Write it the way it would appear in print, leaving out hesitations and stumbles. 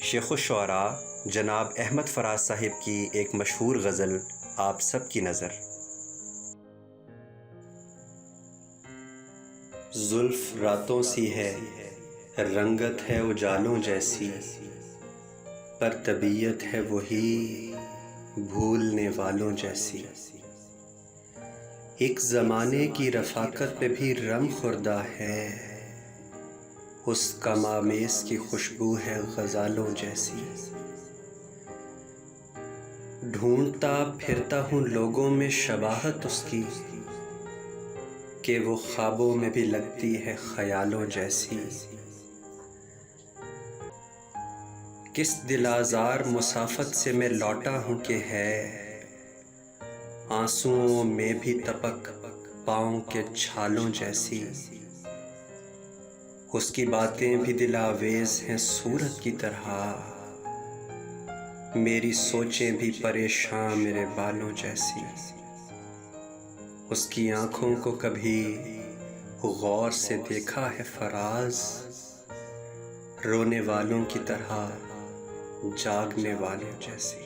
शेख़ुश्शुअरा जनाब अहमद फ़राज साहिब की एक मशहूर गज़ल आप सब की नज़र। ज़ुल्फ़ रातों सी है, रंगत है उजालों जैसी, पर तबीयत है वही भूलने वालों जैसी। एक ज़माने की रफ़ाकत पे भी रम खुर्दा है, उस कमामेस की खुशबू है ग़ज़ालों जैसी। ढूंढता फिरता हूँ लोगों में शबाहत उसकी, कि वो ख्वाबों में भी लगती है ख़यालों जैसी। किस दिलाज़ार मुसाफ़त से मैं लौटा हूँ कि है, आंसुओं में भी तपक पाँव के छालों जैसी। उसकी बातें भी दिलावेज़ हैं सूरत की तरह, मेरी सोचें भी परेशान मेरे बालों जैसी। उसकी आँखों को कभी गौर से देखा है फराज, रोने वालों की तरह जागने वालों जैसी।